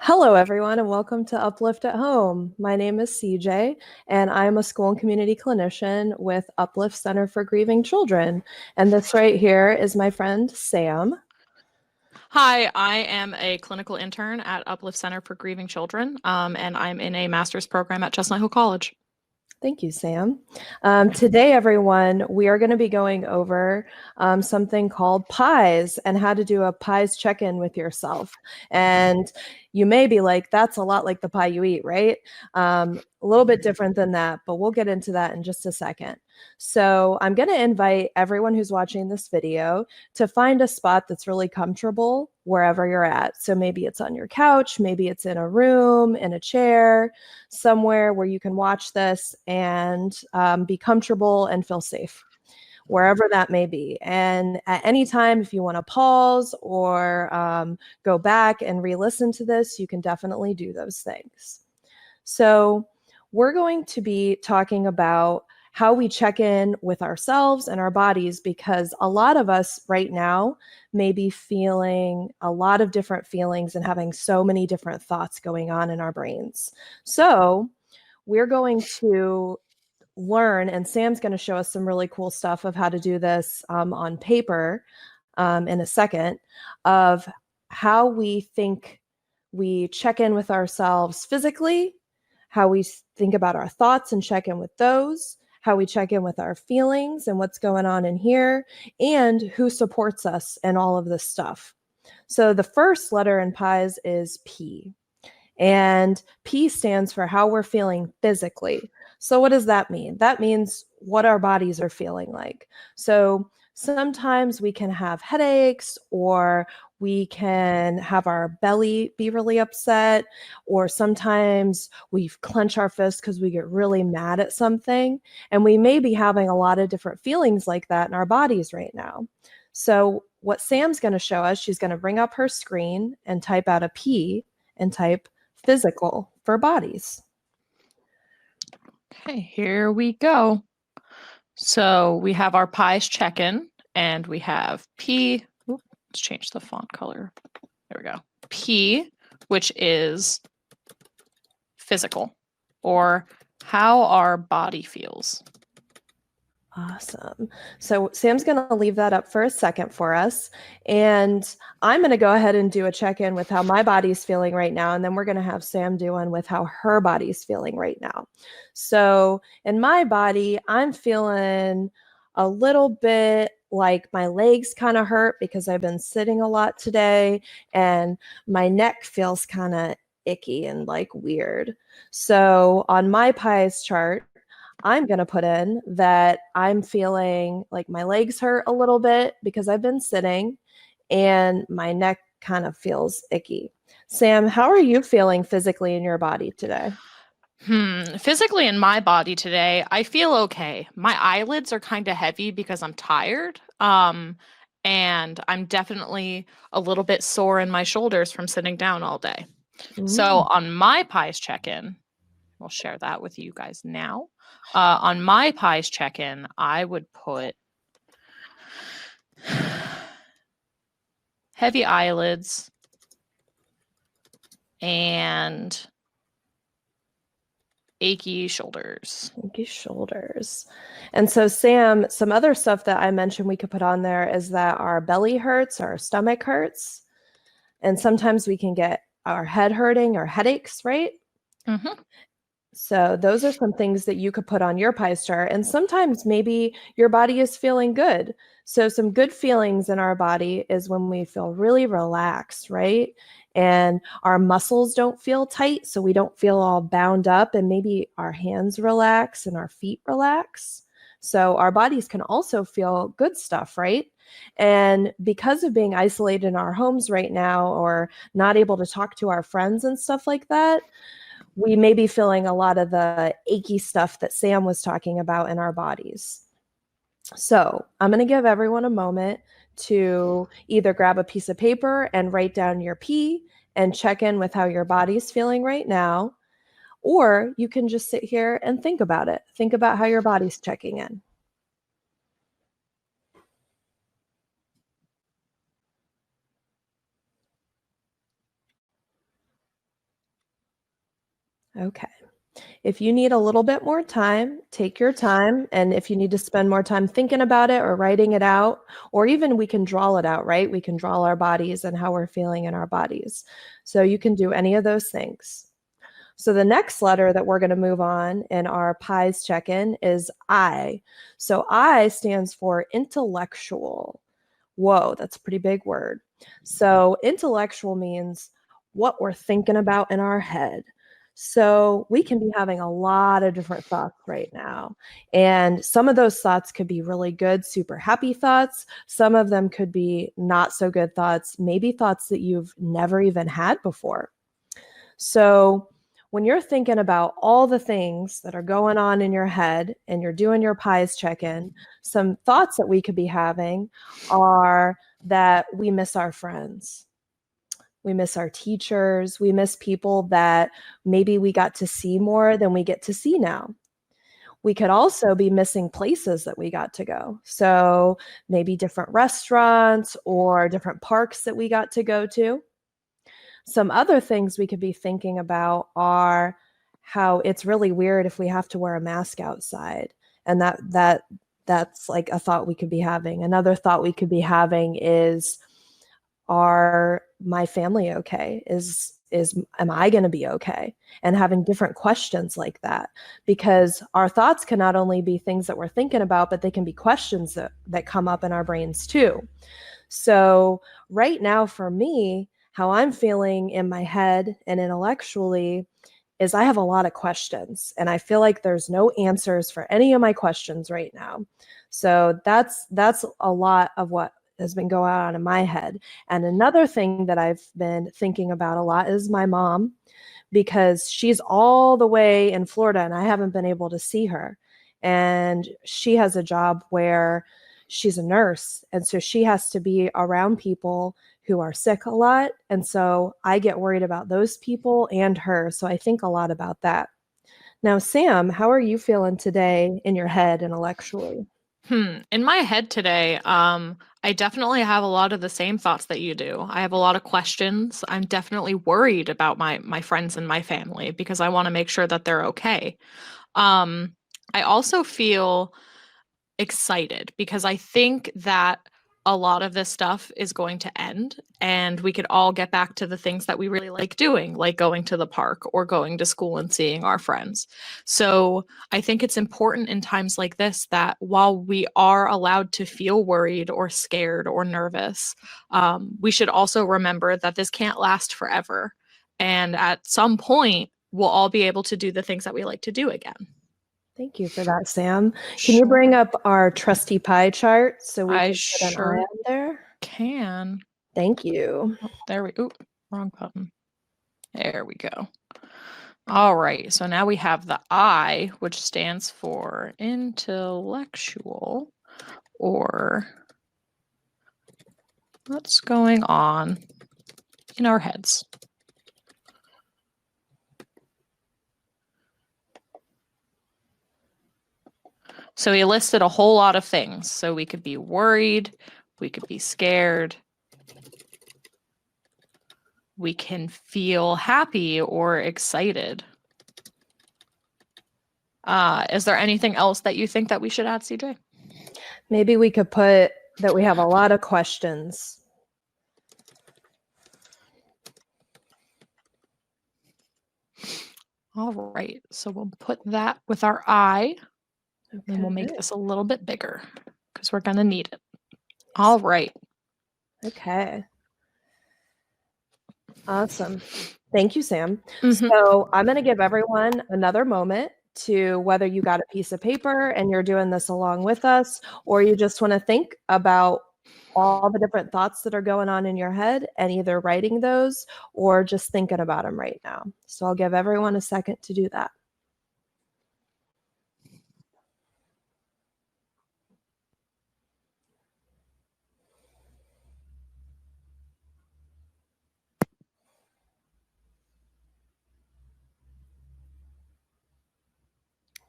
Hello, everyone, and welcome to Uplift at Home. My name is CJ, and I'm a school and community clinician with Uplift Center for Grieving Children. And this right here is my friend Sam. Hi, I am a clinical intern at Uplift Center for Grieving Children, and I'm in a master's program at Chestnut Hill College. Thank you, Sam. Today, everyone, we are going to be going over something called PIES and how to do a PIES check-in with yourself. And you may be like, that's a lot like the pie you eat, right? A little bit different than that, but we'll get into that in just a second. So I'm going to invite everyone who's watching this video to find a spot that's really comfortable wherever you're at. So maybe it's on your couch, maybe it's in a room, in a chair, somewhere where you can watch this and be comfortable and feel safe, wherever that may be. And at any time, if you want to pause or go back and re-listen to this, you can definitely do those things. So we're going to be talking about how we check in with ourselves and our bodies, because a lot of us right now may be feeling a lot of different feelings and having so many different thoughts going on in our brains. So we're going to learn, and Sam's going to show us some really cool stuff of how to do this on paper in a second, of how we think we check in with ourselves physically, how we think about our thoughts and check in with those, how we check in with our feelings and what's going on in here, and who supports us in all of this stuff. So the first letter in PIES is P. And P stands for how we're feeling physically. So what does that mean? That means what our bodies are feeling like. So sometimes we can have headaches, or we can have our belly be really upset, or sometimes we clench our fists because we get really mad at something. And we may be having a lot of different feelings like that in our bodies right now. So what Sam's going to show us, she's going to bring up her screen and type out a P and type physical for bodies. Okay, here we go. So we have our PIES check-in, and we have P. Let's change the font color. There we go. P, which is physical, or how our body feels. Awesome. So Sam's going to leave that up for a second for us. And I'm going to go ahead and do a check-in with how my body's feeling right now. And then we're going to have Sam do one with how her body's feeling right now. So in my body, I'm feeling a little bit like my legs kind of hurt because I've been sitting a lot today, and my neck feels kind of icky and like weird. So on my PIES chart, I'm going to put in that I'm feeling like my legs hurt a little bit because I've been sitting, and my neck kind of feels icky. Sam, how are you feeling physically in your body today? Physically in my body today, I feel okay. My eyelids are kind of heavy because I'm tired. And I'm definitely a little bit sore in my shoulders from sitting down all day. So on my PIES check-in, we'll share that with you guys now. On my PIES check-in, I would put heavy eyelids and achy shoulders. Achy shoulders. And so, Sam, some other stuff that I mentioned we could put on there is that our belly hurts, our stomach hurts, and sometimes we can get our head hurting or headaches, right? Mm-hmm. So those are some things that you could put on your PIES chart. And sometimes maybe your body is feeling good. So some good feelings in our body is when we feel really relaxed, right? And our muscles don't feel tight, so we don't feel all bound up, and maybe our hands relax and our feet relax. So our bodies can also feel good stuff, right? And because of being isolated in our homes right now, or not able to talk to our friends and stuff like that, we may be feeling a lot of the achy stuff that Sam was talking about in our bodies. So I'm going to give everyone a moment to either grab a piece of paper and write down your P and check in with how your body's feeling right now, or you can just sit here and think about it. Think about how your body's checking in. Okay. If you need a little bit more time, take your time. And if you need to spend more time thinking about it or writing it out, or even we can draw it out, right? We can draw our bodies and how we're feeling in our bodies. So you can do any of those things. So the next letter that we're going to move on in our PIES check-in is I. So I stands for intellectual. Whoa, that's a pretty big word. So intellectual means what we're thinking about in our head. So we can be having a lot of different thoughts right now. And some of those thoughts could be really good, super happy thoughts. Some of them could be not so good thoughts, maybe thoughts that you've never even had before. So when you're thinking about all the things that are going on in your head and you're doing your PIES check-in, some thoughts that we could be having are that we miss our friends. We miss our teachers. We miss people that maybe we got to see more than we get to see now. We could also be missing places that we got to go. So maybe different restaurants or different parks that we got to go to. Some other things we could be thinking about are how it's really weird if we have to wear a mask outside. And that's like a thought we could be having. Another thought we could be having is, are my family okay? Am I going to be okay? And having different questions like that, because our thoughts can not only be things that we're thinking about, but they can be questions that come up in our brains too. So right now for me, how I'm feeling in my head and intellectually is I have a lot of questions and I feel like there's no answers for any of my questions right now. So that's a lot of what has been going on in my head. And another thing that I've been thinking about a lot is my mom, because she's all the way in Florida and I haven't been able to see her. And she has a job where she's a nurse. And so she has to be around people who are sick a lot. And so I get worried about those people and her. So I think a lot about that. Now, Sam, how are you feeling today in your head intellectually? In my head today, I definitely have a lot of the same thoughts that you do. I have a lot of questions. I'm definitely worried about my friends and my family because I want to make sure that they're okay. I also feel excited because I think that a lot of this stuff is going to end and we could all get back to the things that we really like doing, like going to the park or going to school and seeing our friends. So I think it's important in times like this that while we are allowed to feel worried or scared or nervous, we should also remember that this can't last forever. And at some point, we'll all be able to do the things that we like to do again. Thank you for that, Sam. Can you Sure. bring up our trusty pie chart so we I can put an eye sure on there? can. Thank you. Oh, there we, oop, wrong button. There we go. All right, so now we have the I, which stands for intellectual, or what's going on in our heads. So he listed a whole lot of things. So we could be worried, we could be scared, we can feel happy or excited. Is there anything else that you think that we should add, CJ? Maybe we could put that we have a lot of questions. All right, so we'll put that with our I, Okay. and we'll make this a little bit bigger because we're going to need it. All right. Okay. Awesome. Thank you, Sam. Mm-hmm. So I'm going to give everyone another moment to, whether you got a piece of paper and you're doing this along with us, or you just want to think about all the different thoughts that are going on in your head and either writing those or just thinking about them right now. So I'll give everyone a second to do that.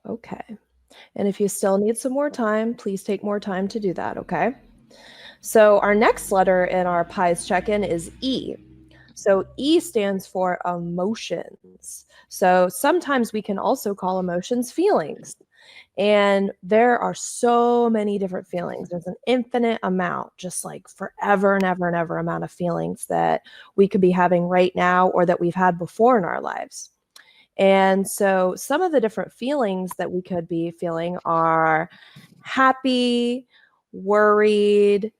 Okay. And if you still need some more time, please take more time to do that, okay? So our next letter in our PIES check-in is E. So E stands for emotions. So sometimes we can also call emotions feelings. And there are so many different feelings. There's an infinite amount, just like forever and ever and ever amount of feelings that we could be having right now or that we've had before in our lives. And so some of the different feelings that we could be feeling are happy, worried,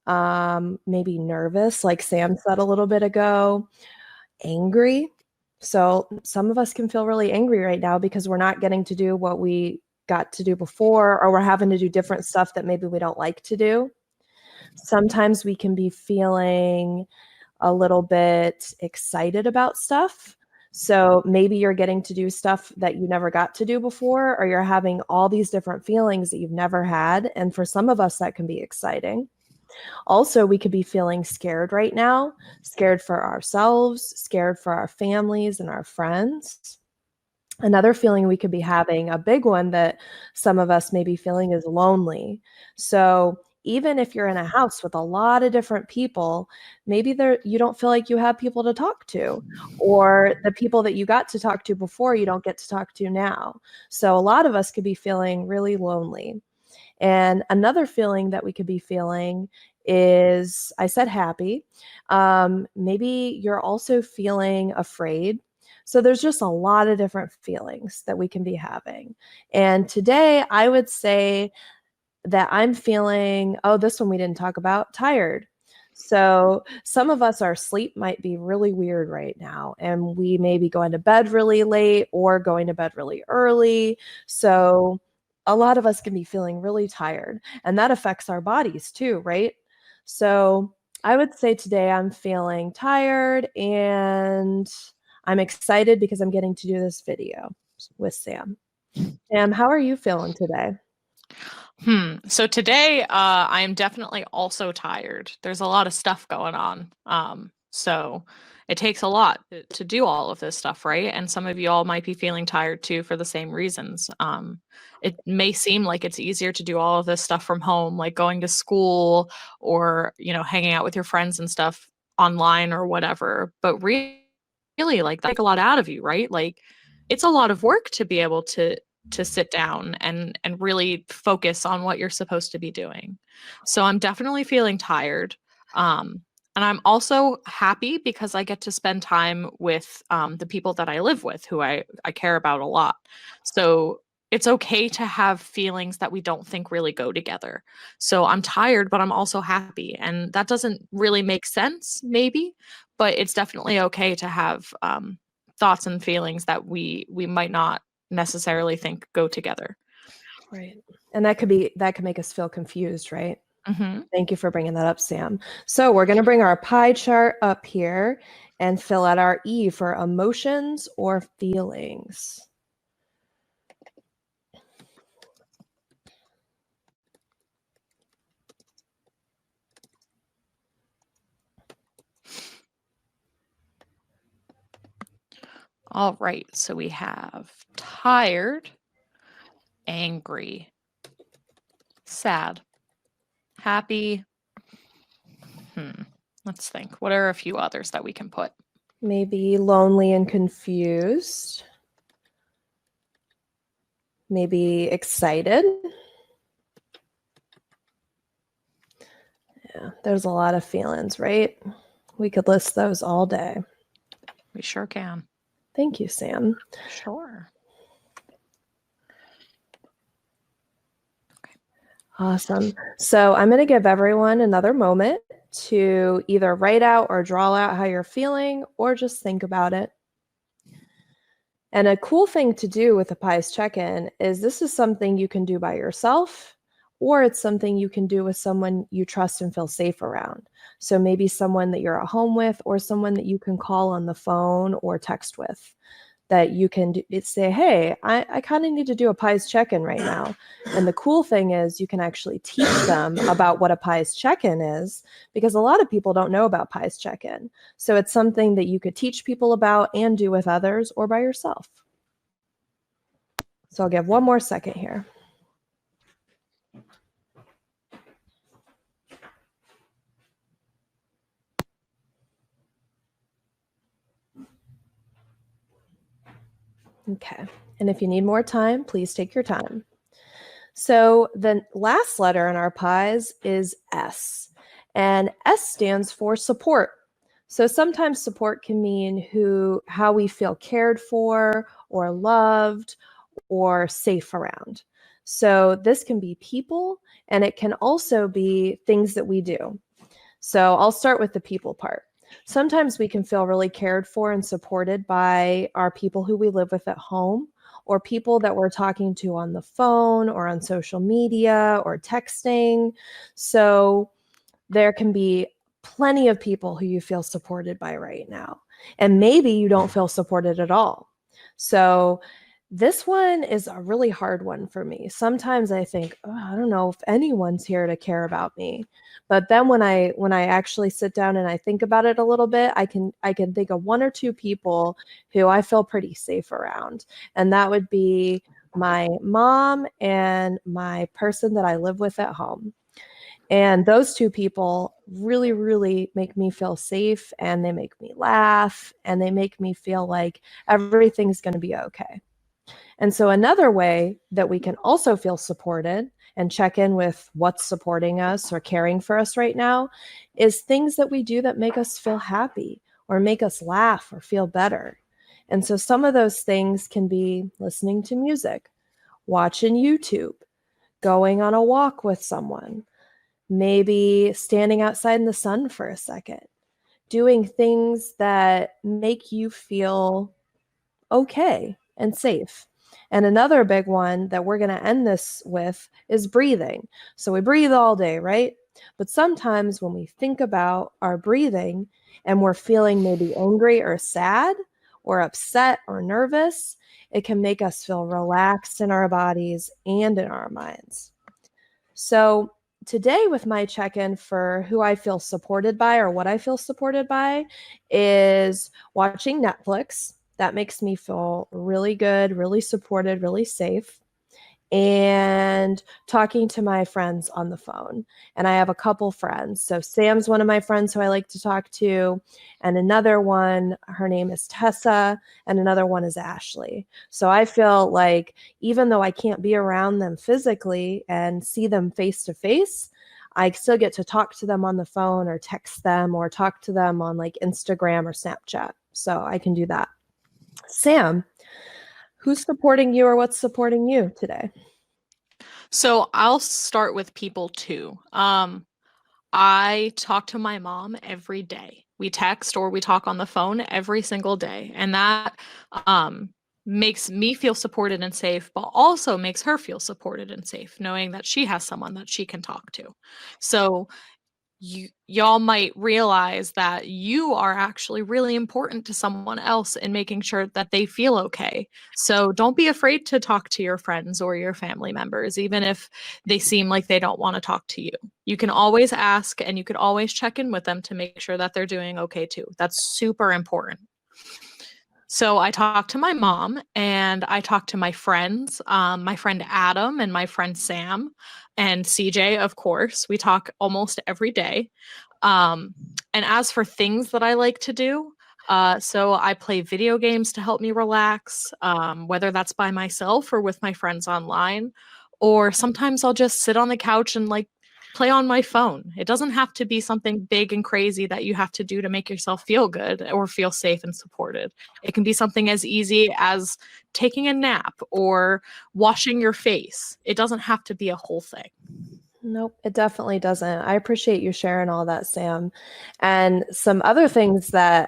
maybe nervous, like Sam said a little bit ago, angry. So some of us can feel really angry right now because we're not getting to do what we got to do before, or we're having to do different stuff that maybe we don't like to do. Sometimes we can be feeling a little bit excited about stuff. So maybe you're getting to do stuff that you never got to do before, or you're having all these different feelings that you've never had. And for some of us, that can be exciting. Also, we could be feeling scared right now, scared for ourselves, scared for our families and our friends. Another feeling we could be having, a big one that some of us may be feeling, is lonely. So even if you're in a house with a lot of different people, maybe you don't feel like you have people to talk to, or the people that you got to talk to before you don't get to talk to now. So a lot of us could be feeling really lonely. And another feeling that we could be feeling is, I said happy. Maybe you're also feeling afraid. So there's just a lot of different feelings that we can be having. And today I would say that I'm feeling, oh, this one we didn't talk about, tired. So some of us, our sleep might be really weird right now, and we may be going to bed really late or going to bed really early. So a lot of us can be feeling really tired, and that affects our bodies too, right? So I would say today I'm feeling tired, and I'm excited because I'm getting to do this video with Sam. Sam, how are you feeling today? So today, I am definitely also tired. There's a lot of stuff going on. So it takes a lot to do all of this stuff, right? And some of you all might be feeling tired too for the same reasons. It may seem like it's easier to do all of this stuff from home, like going to school or, hanging out with your friends and stuff online or whatever. But really, like, that take a lot out of you, right? Like, it's a lot of work to be able to sit down and really focus on what you're supposed to be doing. So I'm definitely feeling tired. And I'm also happy because I get to spend time with the people that I live with, who I care about a lot. So it's okay to have feelings that we don't think really go together. So I'm tired, but I'm also happy. And that doesn't really make sense, maybe, but it's definitely okay to have thoughts and feelings that we might not necessarily think go together. Right. And that could make us feel confused, right? Mm-hmm. Thank you for bringing that up, Sam. So we're going to bring our pie chart up here and fill out our E for emotions or feelings. All right, so we have tired, angry, sad, happy. Let's think. What are a few others that we can put? Maybe lonely and confused. Maybe excited. Yeah, there's a lot of feelings, right? We could list those all day. We sure can. Thank you, Sam. Sure. Awesome. So I'm going to give everyone another moment to either write out or draw out how you're feeling, or just think about it. And a cool thing to do with a PIES check-in is this is something you can do by yourself, or it's something you can do with someone you trust and feel safe around. So maybe someone that you're at home with, or someone that you can call on the phone or text with, that you can say, hey, I kind of need to do a PIES check-in right now. And the cool thing is you can actually teach them about what a PIES check-in is, because a lot of people don't know about PIES check-in. So it's something that you could teach people about and do with others or by yourself. So I'll give one more second here. Okay. And if you need more time, please take your time. So the last letter in our PIES is S, and S stands for support. So sometimes support can mean how we feel cared for or loved or safe around. So this can be people, and it can also be things that we do. So I'll start with the people part. Sometimes we can feel really cared for and supported by our people who we live with at home, or people that we're talking to on the phone or on social media or texting. So there can be plenty of people who you feel supported by right now. And maybe you don't feel supported at all. So this one is a really hard one for me. Sometimes I think, oh, I don't know if anyone's here to care about me. But then when I actually sit down and I think about it a little bit, I can think of one or two people who I feel pretty safe around. And that would be my mom and my person that I live with at home. And those two people really, really make me feel safe, and they make me laugh, and they make me feel like everything's going to be okay. And so another way that we can also feel supported and check in with what's supporting us or caring for us right now is things that we do that make us feel happy or make us laugh or feel better. And so some of those things can be listening to music, watching YouTube, going on a walk with someone, maybe standing outside in the sun for a second, doing things that make you feel okay and safe. And another big one that we're going to end this with is breathing. So we breathe all day, right? But sometimes when we think about our breathing and we're feeling maybe angry or sad or upset or nervous, it can make us feel relaxed in our bodies and in our minds. So today with my check-in for who I feel supported by or what I feel supported by is watching Netflix. That makes me feel really good, really supported, really safe. And talking to my friends on the phone. And I have a couple friends. So Sam's one of my friends who I like to talk to, and another one, her name is Tessa, and another one is Ashley. So I feel like even though I can't be around them physically and see them face to face, I still get to talk to them on the phone or text them or talk to them on like Instagram or Snapchat. So I can do that. Sam, who's supporting you or what's supporting you today? So I'll start with people too. I talk to my mom every day. We text or we talk on the phone every single day. And that makes me feel supported and safe, but also makes her feel supported and safe, knowing that she has someone that she can talk to. So y'all might realize that you are actually really important to someone else in making sure that they feel okay. So don't be afraid to talk to your friends or your family members, even if they seem like they don't want to talk to you. You can always ask, and you could always check in with them to make sure that they're doing okay too. That's super important. So I talked to my mom and I talked to my friends, my friend Adam and my friend Sam and CJ, of course. We talk almost every day. Um, and as for things that I like to do, so I play video games to help me relax, whether that's by myself or with my friends online. Or sometimes I'll just sit on the couch and like play on my phone. It doesn't have to be something big and crazy that you have to do to make yourself feel good or feel safe and supported. It can be something as easy as taking a nap or washing your face. It doesn't have to be a whole thing. Nope, it definitely doesn't. I appreciate you sharing all that, Sam. And some other things that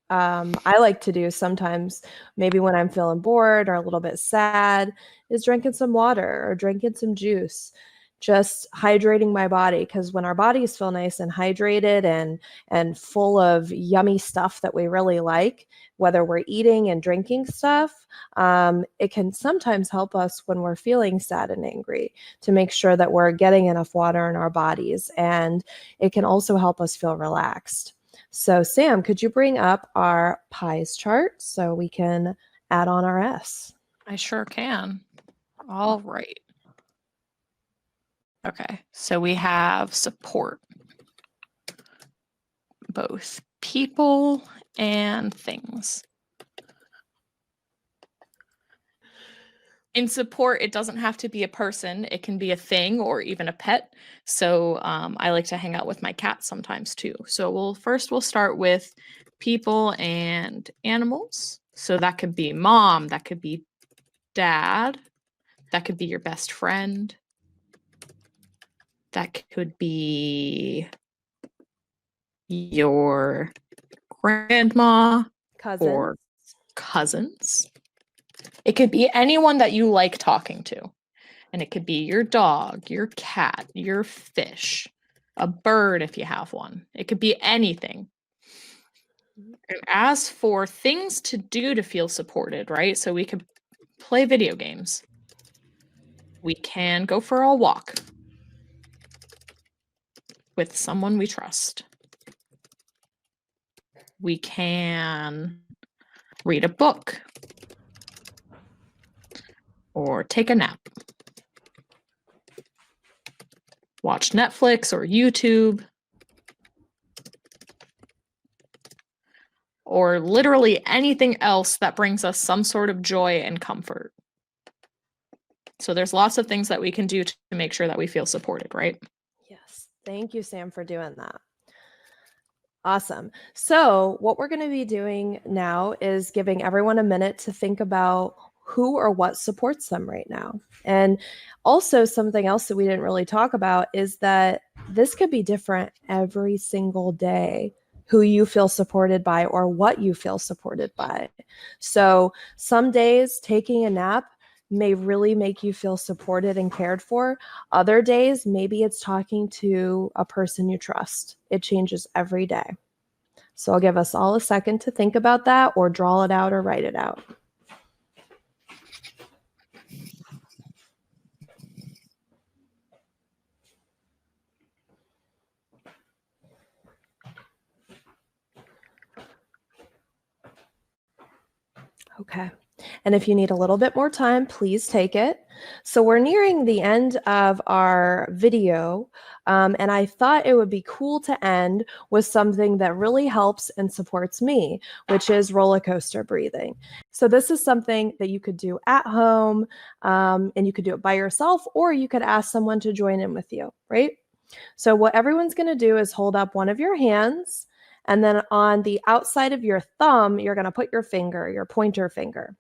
I like to do sometimes, maybe when I'm feeling bored or a little bit sad, is drinking some water or drinking some juice, just hydrating my body. Because when our bodies feel nice and hydrated and full of yummy stuff that we really like, whether we're eating and drinking stuff, it can sometimes help us when we're feeling sad and angry to make sure that we're getting enough water in our bodies. And it can also help us feel relaxed. So Sam, could you bring up our PIES chart so we can add on our S? I sure can. All right. Okay, so we have support, both people and things. In support, it doesn't have to be a person. It can be a thing or even a pet. So I like to hang out with my cat sometimes too. So we'll start with people and animals. So that could be mom, that could be dad, that could be your best friend, that could be your grandma Cousin. or cousins. It could be anyone that you like talking to. And it could be your dog, your cat, your fish, a bird if you have one. It could be anything. And as for things to do to feel supported, right? So we could play video games. We can go for a walk with someone we trust. We can read a book or take a nap. Watch Netflix or YouTube. Or literally anything else that brings us some sort of joy and comfort. So there's lots of things that we can do to make sure that we feel supported, right? Yes. Thank you, Sam, for doing that. Awesome. So what we're going to be doing now is giving everyone a minute to think about who or what supports them right now. And also something else that we didn't really talk about is that this could be different every single day, who you feel supported by or what you feel supported by. So some days taking a nap may really make you feel supported and cared for. Other days, maybe it's talking to a person you trust. It changes every day. So I'll give us all a second to think about that or draw it out or write it out. Okay. And if you need a little bit more time, please take it. So we're nearing the end of our video, and I thought it would be cool to end with something that really helps and supports me, which is roller coaster breathing. So this is something that you could do at home, and you could do it by yourself, or you could ask someone to join in with you, right? So what everyone's going to do is hold up one of your hands, and then on the outside of your thumb, you're going to put your finger, your pointer finger.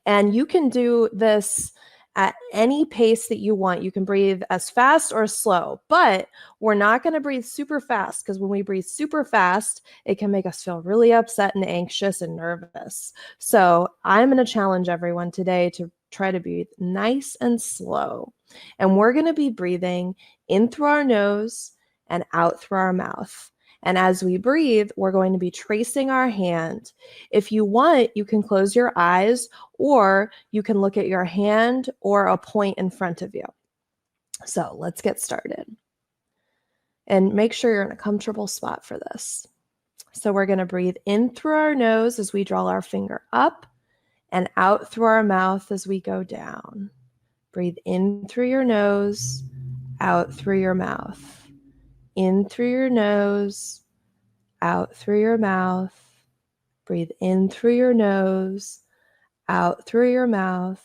And you can do this at any pace that you want. You can breathe as fast or slow, but we're not going to breathe super fast because when we breathe super fast, it can make us feel really upset and anxious and nervous. So I'm going to challenge everyone today to try to breathe nice and slow. And we're going to be breathing in through our nose and out through our mouth. And as we breathe, we're going to be tracing our hand. If you want, you can close your eyes or you can look at your hand or a point in front of you. So let's get started. And make sure you're in a comfortable spot for this. So we're going to breathe in through our nose as we draw our finger up and out through our mouth as we go down. Breathe in through your nose, out through your mouth. In through your nose, out through your mouth. Breathe in through your nose, out through your mouth.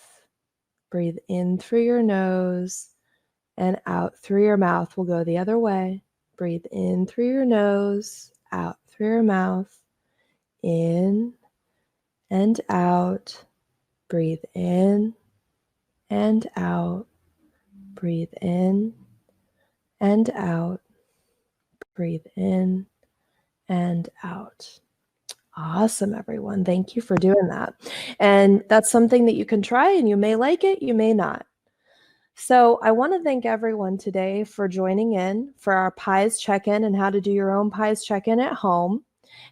Breathe in through your nose and out through your mouth. We'll go the other way. Breathe in through your nose, out through your mouth. In and out. Breathe in and out. Breathe in and out. Breathe in and out. Awesome, everyone. Thank you for doing that. And that's something that you can try, and you may like it, you may not. So I want to thank everyone today for joining in for our PIES check-in and how to do your own PIES check-in at home.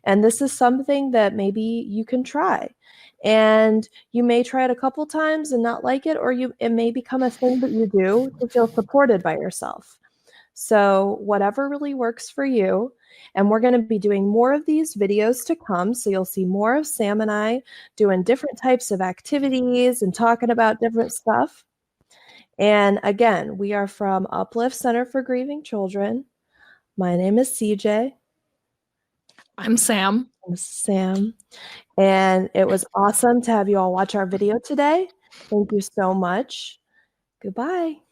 And this is something that maybe you can try. And you may try it a couple times and not like it, or it may become a thing that you do to feel supported by yourself. So whatever really works for you. And we're going to be doing more of these videos to come. So you'll see more of Sam and I doing different types of activities and talking about different stuff. And again, we are from Uplift Center for Grieving Children. My name is CJ. I'm Sam. I'm Sam. And it was awesome to have you all watch our video today. Thank you so much. Goodbye.